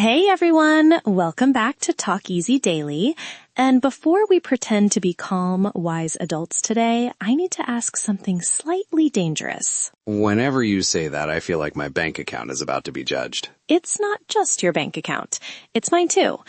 Hey everyone, welcome back to Talk Easy Daily. And before we pretend to be calm, wise adults today, I need to ask something slightly dangerous. Whenever you say that, I feel like my bank account is about to be judged. It's not just your bank account. It's mine too.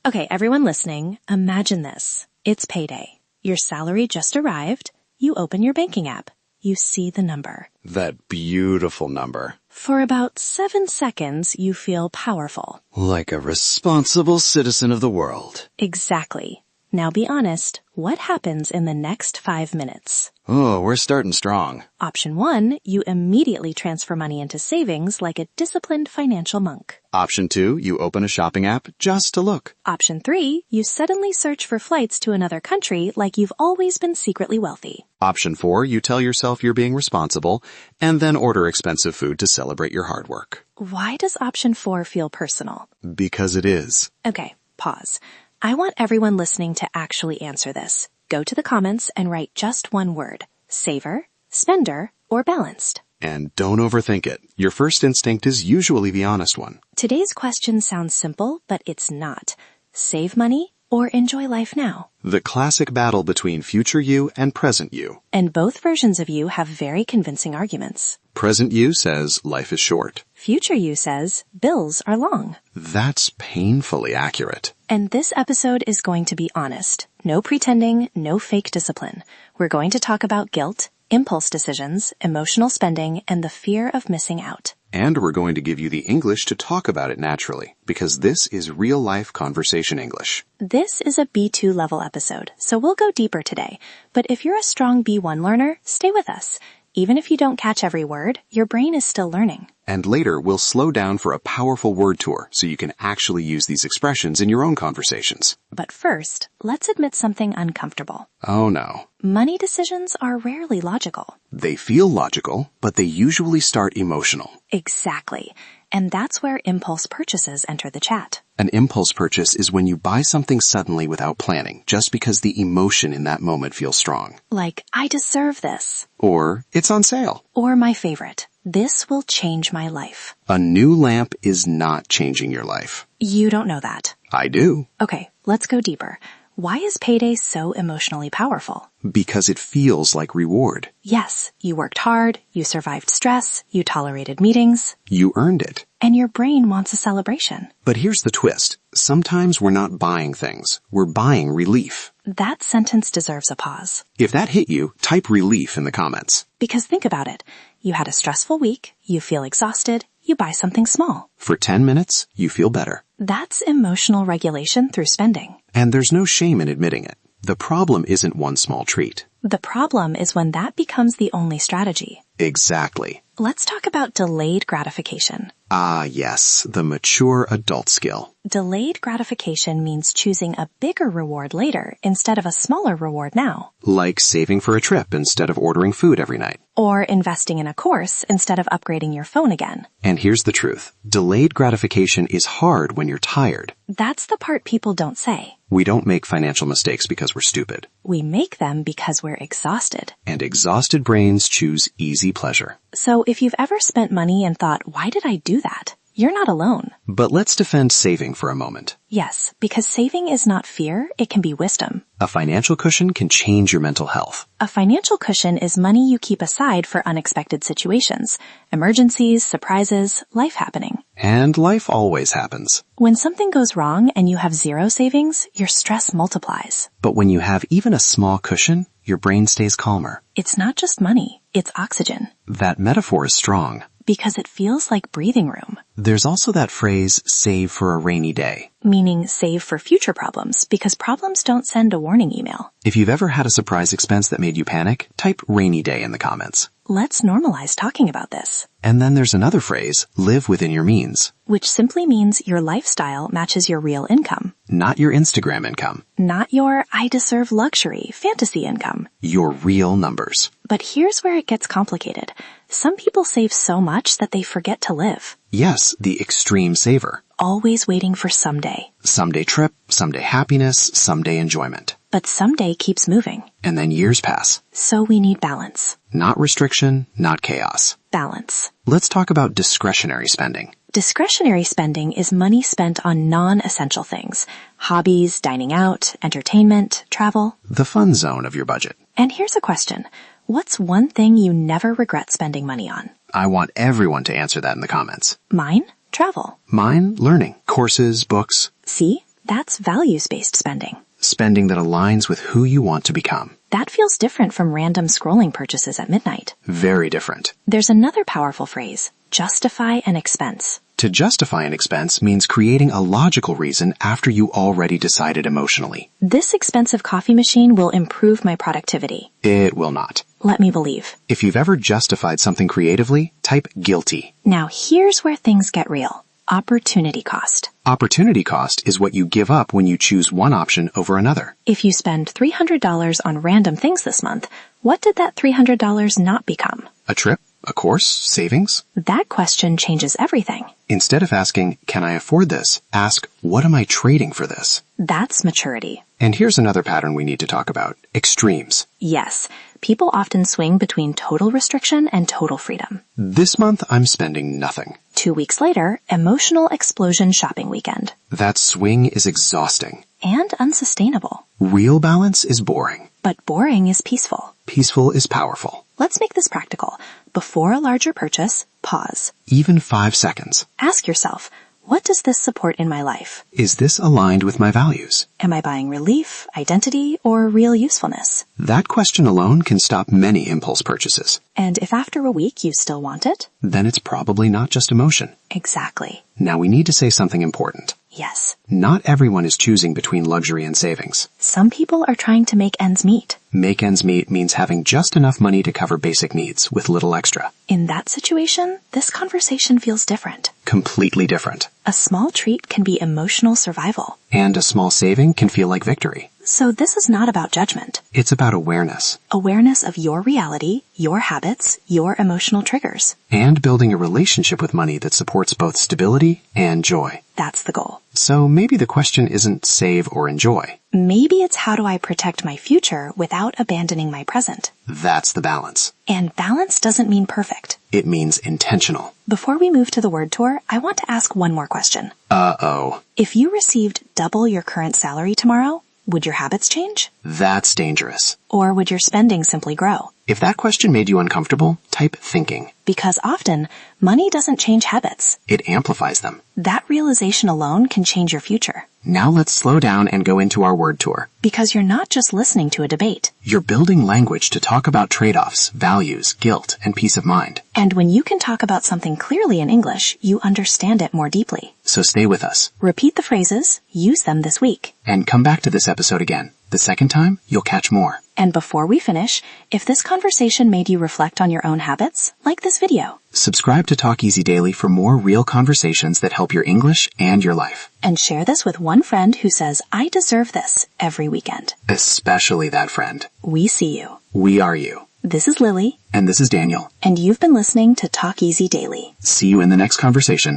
Okay, everyone listening, imagine this. It's payday. Your salary just arrived. You open your banking app. You see the number. That beautiful number. For about 7 seconds, you feel powerful. Like a responsible citizen of the world. Exactly. Now be honest, what happens in the next 5 minutes? Oh, we're starting strong. Option 1, you immediately transfer money into savings like a disciplined financial monk. Option 2, you open a shopping app just to look. Option 3, you suddenly search for flights to another country like you've always been secretly wealthy. Option 4, you tell yourself you're being responsible and then order expensive food to celebrate your hard work. Why does option 4 feel personal? Because it is. Okay, pause. I want everyone listening to actually answer this. Go to the comments and write just one word. Saver, spender, or balanced. And don't overthink it. Your first instinct is usually the honest one. Today's question sounds simple, but it's not. Save money or enjoy life now. The classic battle between future you and present you. And both versions of you have very convincing arguments. Present you says life is short. Future you says bills are long. That's painfully accurate. And this episode is going to be honest. No pretending, no fake discipline. We're going to talk about guilt, impulse decisions, emotional spending, and the fear of missing out. And we're going to give you the English to talk about it naturally, because this is real-life conversation English. This is a B2 level episode, so we'll go deeper today. But if you're a strong B1 learner, stay with us. Even if you don't catch every word, your brain is still learning. And later, we'll slow down for a powerful word tour so you can actually use these expressions in your own conversations. But first, let's admit something uncomfortable. Oh no. Money decisions are rarely logical. They feel logical, but they usually start emotional. Exactly. And that's where impulse purchases enter the chat. An impulse purchase is when you buy something suddenly without planning, just because the emotion in that moment feels strong. Like, I deserve this. Or, it's on sale. Or my favorite, this will change my life. A new lamp is not changing your life. You don't know that. I do. Okay, let's go deeper. Why is payday so emotionally powerful? Because it feels like reward. Yes, you worked hard, you survived stress, you tolerated meetings. You earned it. And your brain wants a celebration. But here's the twist. Sometimes we're not buying things. We're buying relief. That sentence deserves a pause. If that hit you, type relief in the comments. Because think about it. You had a stressful week, you feel exhausted, you buy something small. For 10 minutes, you feel better. That's emotional regulation through spending. And there's no shame in admitting it. The problem isn't one small treat. The problem is when that becomes the only strategy. Exactly. Let's talk about delayed gratification. Ah, yes, the mature adult skill. Delayed gratification means choosing a bigger reward later instead of a smaller reward now. Like saving for a trip instead of ordering food every night. Or investing in a course instead of upgrading your phone again. And here's the truth. Delayed gratification is hard when you're tired. That's the part people don't say. We don't make financial mistakes because we're stupid. We make them because we're exhausted. And exhausted brains choose easy pleasure. So if you've ever spent money and thought, why did I do that? You're not alone. But let's defend saving for a moment. Yes, because saving is not fear, it can be wisdom. A financial cushion can change your mental health. A financial cushion is money you keep aside for unexpected situations, emergencies, surprises, life happening. And life always happens. When something goes wrong and you have zero savings, your stress multiplies. But when you have even a small cushion, your brain stays calmer. It's not just money, it's oxygen. That metaphor is strong. Because it feels like breathing room. There's also that phrase, save for a rainy day. Meaning save for future problems, because problems don't send a warning email. If you've ever had a surprise expense that made you panic, type rainy day in the comments. Let's normalize talking about this. And then there's another phrase, live within your means. Which simply means your lifestyle matches your real income. Not your Instagram income. Not your I deserve luxury fantasy income. Your real numbers. But here's where it gets complicated. Some people save so much that they forget to live. Yes, the extreme saver. Always waiting for someday. Someday trip, someday happiness, someday enjoyment. But someday keeps moving. And then years pass. So we need balance. Not restriction, not chaos. Balance. Let's talk about discretionary spending. Discretionary spending is money spent on non-essential things. Hobbies, dining out, entertainment, travel. The fun zone of your budget. And here's a question. What's one thing you never regret spending money on? I want everyone to answer that in the comments. Mine? Travel. Mine? Learning. Courses, books. See? That's values-based spending. Spending that aligns with who you want to become. That feels different from random scrolling purchases at midnight. Very different. There's another powerful phrase. Justify an expense. To justify an expense means creating a logical reason after you already decided emotionally. This expensive coffee machine will improve my productivity. It will not. Let me believe. If you've ever justified something creatively, type guilty. Now here's where things get real. Opportunity cost. Opportunity cost is what you give up when you choose one option over another. If you spend $300 on random things this month, what did that $300 not become? A trip? A course? Savings? That question changes everything. Instead of asking, can I afford this? Ask, what am I trading for this? That's maturity. And here's another pattern we need to talk about. Extremes. Yes, people often swing between total restriction and total freedom. This month, I'm spending nothing. 2 weeks later, emotional explosion shopping weekend. That swing is exhausting. And unsustainable. Real balance is boring. But boring is peaceful. Peaceful is powerful. Let's make this practical. Before a larger purchase, pause. Even 5 seconds. Ask yourself, what does this support in my life? Is this aligned with my values? Am I buying relief, identity, or real usefulness? That question alone can stop many impulse purchases. And if after a week you still want it? Then it's probably not just emotion. Exactly. Now we need to say something important. Yes. Not everyone is choosing between luxury and savings. Some people are trying to make ends meet. Make ends meet means having just enough money to cover basic needs with little extra. In that situation, this conversation feels different. Completely different. A small treat can be emotional survival. And a small saving can feel like victory. So this is not about judgment. It's about awareness. Awareness of your reality, your habits, your emotional triggers. And building a relationship with money that supports both stability and joy. That's the goal. So maybe the question isn't save or enjoy. Maybe it's how do I protect my future without abandoning my present? That's the balance. And balance doesn't mean perfect. It means intentional. Before we move to the word tour, I want to ask one more question. Uh-oh. If you received double your current salary tomorrow, would your habits change? That's dangerous. Or would your spending simply grow? If that question made you uncomfortable, type thinking. Because often, money doesn't change habits. It amplifies them. That realization alone can change your future. Now let's slow down and go into our word tour. Because you're not just listening to a debate. You're building language to talk about trade-offs, values, guilt, and peace of mind. And when you can talk about something clearly in English, you understand it more deeply. So stay with us. Repeat the phrases, use them this week. And come back to this episode again. The second time, you'll catch more. And before we finish, if this conversation made you reflect on your own habits, like this video. Subscribe to Talk Easy Daily for more real conversations that help your English and your life. And share this with one friend who says, I deserve this every weekend. Especially that friend. We see you. We are you. This is Lily. And this is Daniel. And you've been listening to Talk Easy Daily. See you in the next conversation.